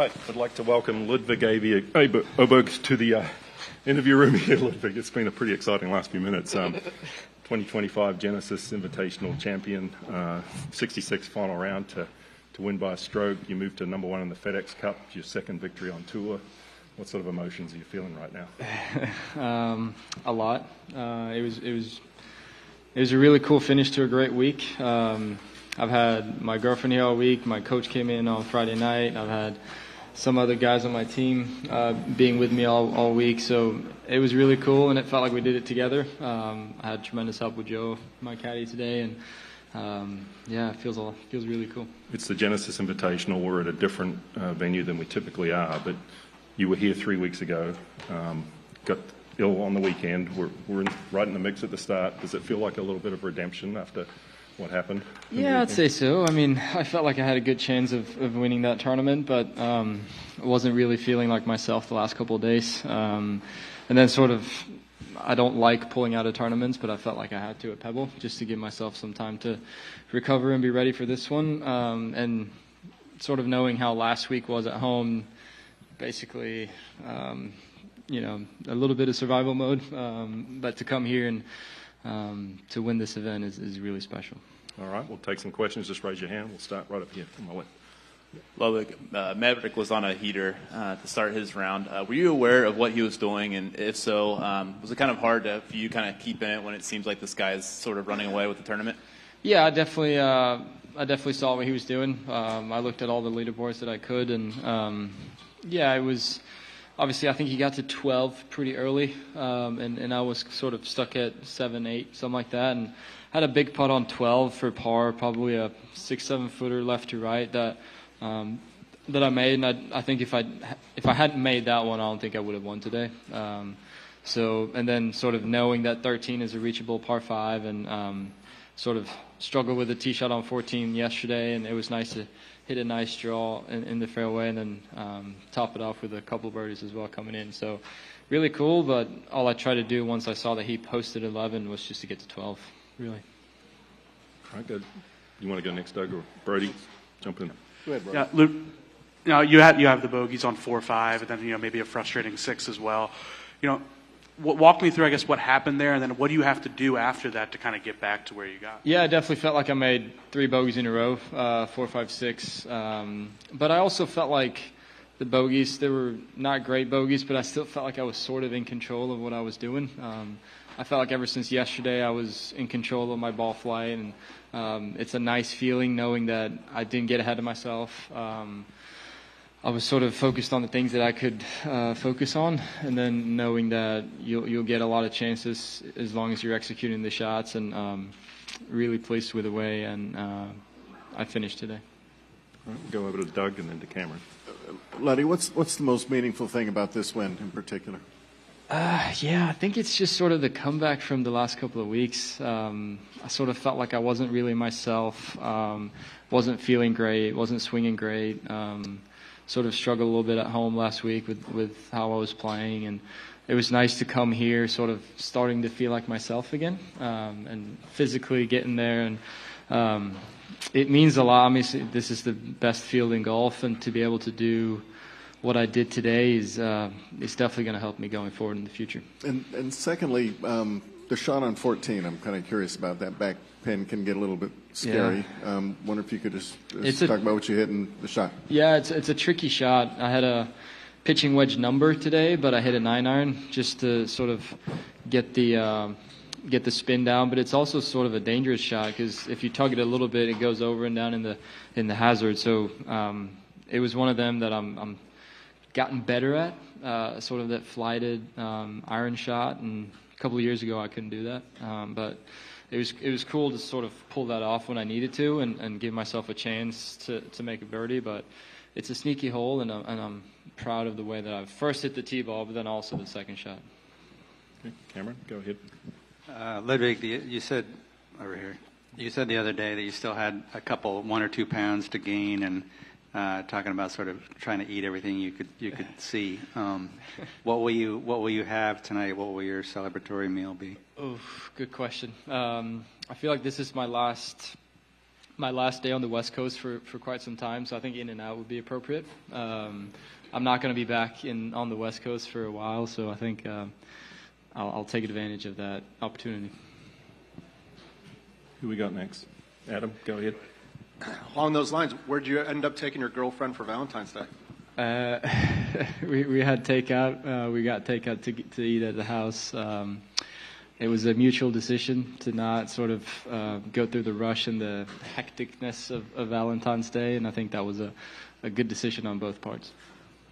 Right, I'd like to welcome Ludvig Aberg to the interview room here, Ludvig. It's been a pretty exciting last few minutes. 2025 Genesis Invitational champion, 66 final round to win by a stroke. You moved to number one in the FedEx Cup, your second victory on tour. What sort of emotions are you feeling right now? A lot. It was a really cool finish to a great week. I've had my girlfriend here all week. My coach came in on Friday night. I've had some other guys on my team being with me all week. So it was really cool, and it felt like we did it together. I had tremendous help with Joe, my caddy, today, and it feels really cool. It's the Genesis Invitational. We're at a different venue than we typically are, but you were here 3 weeks ago, got ill on the weekend. We're right in the mix at the start. Does it feel like a little bit of redemption after what happened? Yeah, I'd say so. I mean, I felt like I had a good chance of winning that tournament, but I wasn't really feeling like myself the last couple of days. And then sort of, I don't like pulling out of tournaments, but I felt like I had to at Pebble just to give myself some time to recover and be ready for this one. And sort of knowing how last week was at home, basically, a little bit of survival mode. But to come here and to win this event is really special. All right, we'll take some questions. Just raise your hand. We'll start right up here. Ludvig, Maverick was on a heater to start his round. Were you aware of what he was doing? And if so, was it kind of hard for you kind of keep in it when it seems like this guy's sort of running away with the tournament? Yeah, I definitely saw what he was doing. I looked at all the leaderboards that I could, and it was obviously, I think he got to 12 pretty early, and I was sort of stuck at 7, 8, something like that, and had a big putt on 12 for par, probably a 6-7 footer left to right that I made, and I think if I hadn't made that one, I don't think I would have won today. And then sort of knowing that 13 is a reachable par 5, and sort of struggled with a tee shot on 14 yesterday, and it was nice to hit a nice draw in the fairway, and then top it off with a couple of birdies as well coming in. So really cool, but all I tried to do once I saw that he posted 11 was just to get to 12, really. All right, good. You want to go next, Doug, or Brody? Jump in. Go ahead, Brody. Yeah, Luke, you have the bogeys on 4-5, and then maybe a frustrating 6 as well. Walk me through, I guess, what happened there, and then what do you have to do after that to kind of get back to where you got? Yeah, I definitely felt like I made 3 bogeys in a row, 4, 5, 6. But I also felt like the bogeys, they were not great bogeys, but I still felt like I was sort of in control of what I was doing. I felt like ever since yesterday I was in control of my ball flight, and it's a nice feeling knowing that I didn't get ahead of myself. I was sort of focused on the things that I could focus on, and then knowing that you'll get a lot of chances as long as you're executing the shots, and really pleased with the way and I finished today. All right, we'll go over to Doug and then to Cameron. Luddy, what's the most meaningful thing about this win in particular? I think it's just sort of the comeback from the last couple of weeks. I sort of felt like I wasn't really myself, wasn't feeling great, wasn't swinging great. Sort of struggled a little bit at home last week with how I was playing, and it was nice to come here sort of starting to feel like myself again, and physically getting there, and it means a lot. Obviously, this is the best field in golf, and to be able to do what I did today is definitely going to help me going forward in the future. And secondly, the shot on 14, I'm kind of curious about that. Back pin can get a little bit scary. Yeah. Wonder if you could just talk about what you hit in the shot. Yeah, it's a tricky shot. I had a pitching wedge number today, but I hit a 9-iron just to sort of get the spin down. But it's also sort of a dangerous shot because if you tug it a little bit, it goes over and down in the hazard. So it was one of them that I'm gotten better at, sort of that flighted iron shot. And a couple of years ago, I couldn't do that, but it was cool to sort of pull that off when I needed to and give myself a chance to make a birdie. But it's a sneaky hole, and I'm proud of the way that I first hit the tee ball, but then also the second shot. Okay, Cameron, go ahead. Ludvig, you said over here. You said the other day that you still had a couple, 1 or 2 pounds to gain, and talking about sort of trying to eat everything you could see. What will you have tonight? What will your celebratory meal be? Oh, good question. I feel like this is my last my last day on the West Coast for quite some time, so I think in and out would be appropriate. I'm not going to be back on the West Coast for a while, so I think I'll take advantage of that opportunity. Who we got next? Adam, go ahead. Along those lines, where'd you end up taking your girlfriend for Valentine's Day? We had takeout. We got takeout to eat at the house. It was a mutual decision to not sort of go through the rush and the hecticness of Valentine's Day, and I think that was a good decision on both parts.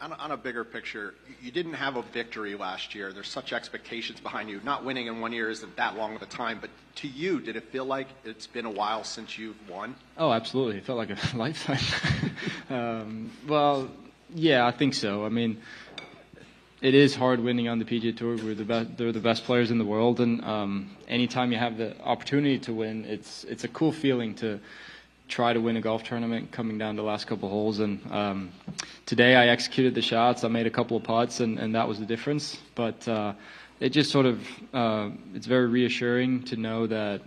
On a bigger picture, you didn't have a victory last year. There's such expectations behind you. Not winning in 1 year isn't that long of a time, but to you, did it feel like it's been a while since you've won? Oh, absolutely. It felt like a lifetime. Well, yeah, I think so. I mean, it is hard winning on the PGA Tour. They're the best players in the world, and anytime you have the opportunity to win, it's a cool feeling to try to win a golf tournament coming down to the last couple holes. And today I executed the shots. I made a couple of putts, and that was the difference. But it just sort of it's very reassuring to know that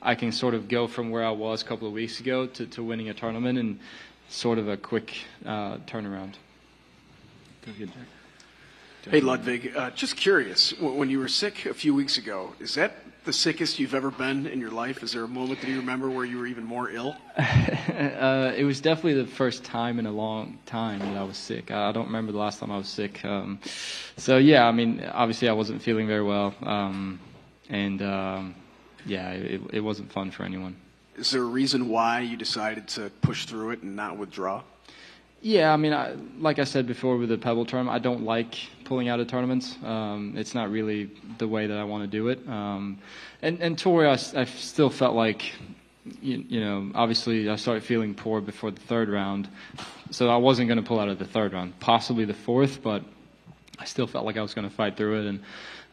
I can sort of go from where I was a couple of weeks ago to winning a tournament in sort of a quick turnaround. Go ahead, Jack. Hey, Ludvig, just curious, when you were sick a few weeks ago, is that the sickest you've ever been in your life? Is there a moment that you remember where you were even more ill? It was definitely the first time in a long time that I was sick. I don't remember the last time I was sick. So, yeah, I mean, obviously I wasn't feeling very well. Yeah, it wasn't fun for anyone. Is there a reason why you decided to push through it and not withdraw? Yeah, I mean, like I said before with the Pebble tournament, I don't like pulling out of tournaments. It's not really the way that I want to do it. And Tour, I still felt like, you know, obviously I started feeling poor before the third round, so I wasn't going to pull out of the third round, possibly the fourth, but I still felt like I was going to fight through it,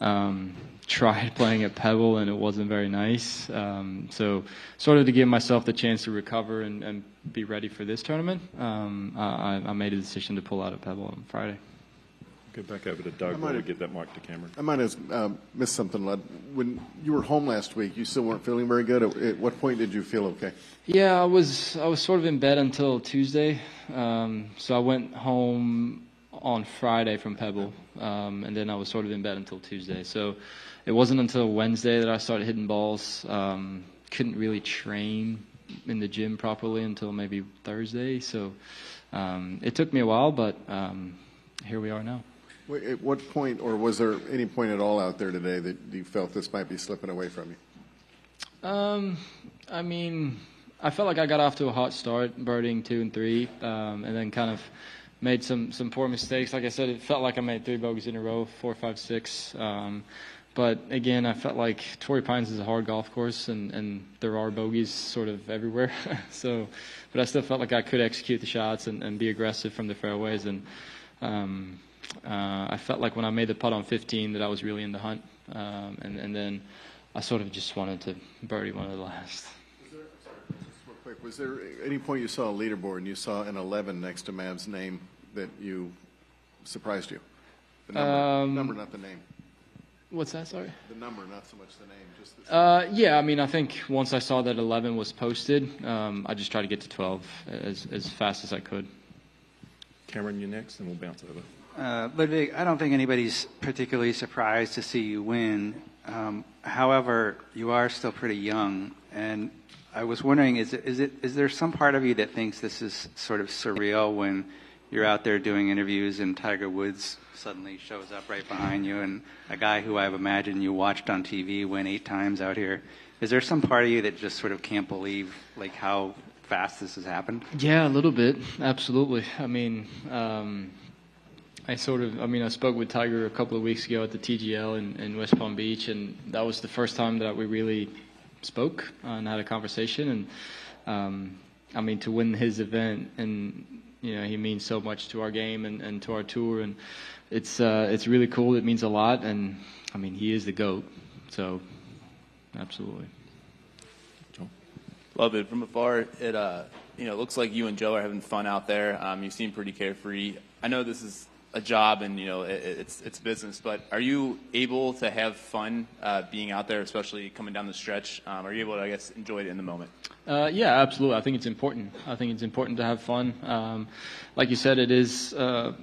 and tried playing at Pebble, and it wasn't very nice. So sort of to give myself the chance to recover and be ready for this tournament, I made a decision to pull out at Pebble on Friday. Go back over to Doug while we get that mic to Cameron. I might have missed something, Lud. When you were home last week, you still weren't feeling very good. At what point did you feel okay? Yeah, I was sort of in bed until Tuesday. So I went home on Friday from Pebble, and then I was sort of in bed until Tuesday. So it wasn't until Wednesday that I started hitting balls. Couldn't really train in the gym properly until maybe Thursday. So it took me a while, but here we are now. At what point, or was there any point at all out there today that you felt this might be slipping away from you? I mean, I felt like I got off to a hot start, birdieing 2 and 3, and then kind of made some poor mistakes. Like I said, it felt like I made 3 bogeys in a row, 4, 5, 6. But again, I felt like Torrey Pines is a hard golf course, and there are bogeys sort of everywhere. But I still felt like I could execute the shots and be aggressive from the fairways. And I felt like when I made the putt on 15 that I was really in the hunt. And then I sort of just wanted to birdie one of the last. Was there any point you saw a leaderboard and you saw an 11 next to Mav's name that you surprised you? The number, not the name. What's that, sorry? The number, not so much the name. Just the yeah, I mean, I think once I saw that 11 was posted, I just tried to get to 12 as fast as I could. Cameron, you next, and we'll bounce over. Ludvig, I don't think anybody's particularly surprised to see you win. However, you are still pretty young, and I was wondering, is there some part of you that thinks this is sort of surreal when you're out there doing interviews and Tiger Woods suddenly shows up right behind you, and a guy who I've imagined you watched on TV win 8 times out here? Is there some part of you that just sort of can't believe like how fast this has happened? Yeah, a little bit, absolutely. I mean, I spoke with Tiger a couple of weeks ago at the TGL in West Palm Beach, and that was the first time that we really spoke and had a conversation. And I mean, to win his event, and you know, he means so much to our game and to our tour, and it's really cool. It means a lot, and I mean, he is the GOAT, so absolutely. Love it. From afar, it looks like you and Joe are having fun out there. You seem pretty carefree. I know this is a job and it's business, but are you able to have fun being out there, especially coming down the stretch? Are you able to, I guess, enjoy it in the moment? Yeah, absolutely. I think it's important. I think it's important to have fun. Like you said, it is a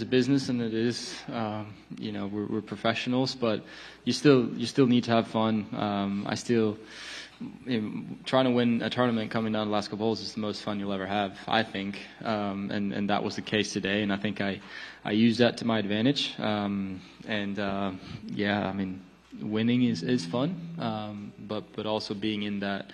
business, and it is we're professionals, but you still need to have fun. Trying to win a tournament coming down the last couple holes is the most fun you'll ever have, I think, and that was the case today, and I think I used that to my advantage. Winning is fun, but also being in that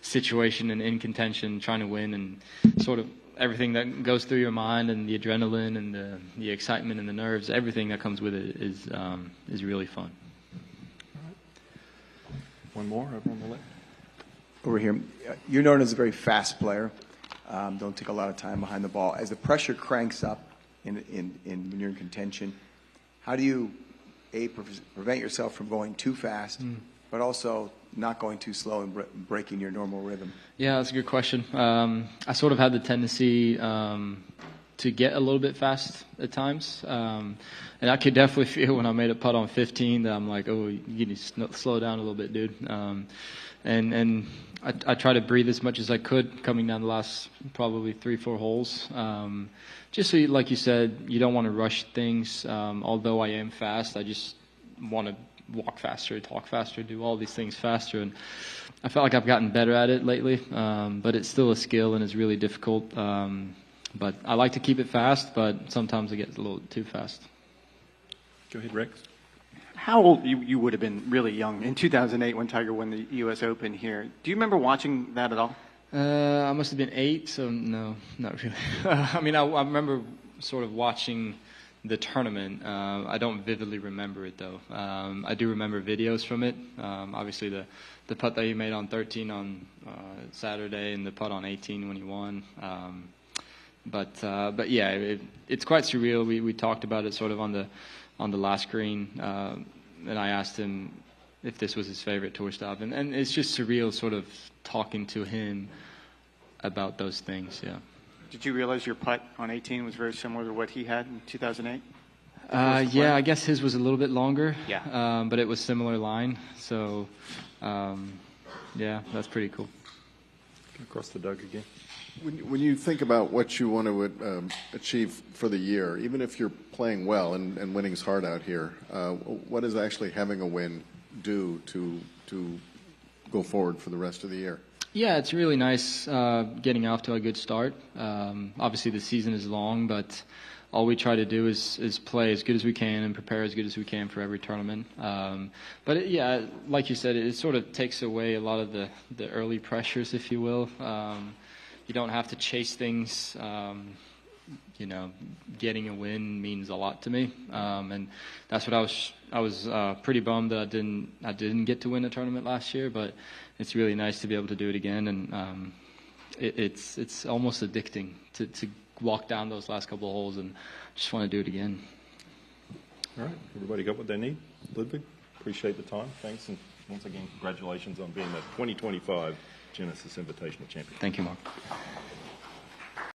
situation and in contention, trying to win, and sort of everything that goes through your mind, and the adrenaline and the excitement and the nerves, everything that comes with it is really fun. All right. One more over on the left. Over here, you're known as a very fast player. Don't take a lot of time behind the ball. As the pressure cranks up when you're in contention, how do you prevent yourself from going too fast, but also not going too slow and breaking your normal rhythm? Yeah, that's a good question. I sort of had the tendency to get a little bit fast at times, and I could definitely feel when I made a putt on 15 that I'm like, oh, you need to slow down a little bit, dude. And I try to breathe as much as I could coming down the last probably 3-4 holes. Just so, like you said, you don't want to rush things. Although I am fast, I just want to walk faster, talk faster, do all these things faster. And I felt like I've gotten better at it lately, but it's still a skill and it's really difficult. But I like to keep it fast, but sometimes it gets a little too fast. Go ahead, Rex. How old you would have been really young in 2008 when Tiger won the U.S. Open here? Do you remember watching that at all? I must have been 8, so no, not really. I mean, I remember sort of watching the tournament. I don't vividly remember it, though. I do remember videos from it. Obviously, the putt that he made on 13 on Saturday and the putt on 18 when he won. But yeah, it's quite surreal. We talked about it sort of on the last green, and I asked him if this was his favorite tour stop, and it's just surreal sort of talking to him about those things. Yeah. Did you realize your putt on 18 was very similar to what he had in 2008? Yeah, I guess his was a little bit longer. Yeah. But it was similar line, so yeah, that's pretty cool. Across the Doug again. When you think about what you want to achieve for the year, even if you're playing well and winning's hard out here, what does actually having a win do to go forward for the rest of the year? Yeah, it's really nice getting off to a good start. Obviously, the season is long, but all we try to do is play as good as we can and prepare as good as we can for every tournament. But yeah, like you said, it sort of takes away a lot of the early pressures, if you will. You don't have to chase things. Getting a win means a lot to me, and that's what I was pretty bummed that I didn't get to win a tournament last year. But it's really nice to be able to do it again, and it's almost addicting to walk down those last couple of holes and just want to do it again. All right, everybody got what they need? Ludvig, appreciate the time. Thanks, and once again, congratulations on being the 2025 Genesis Invitational Champion. Thank you, Mark.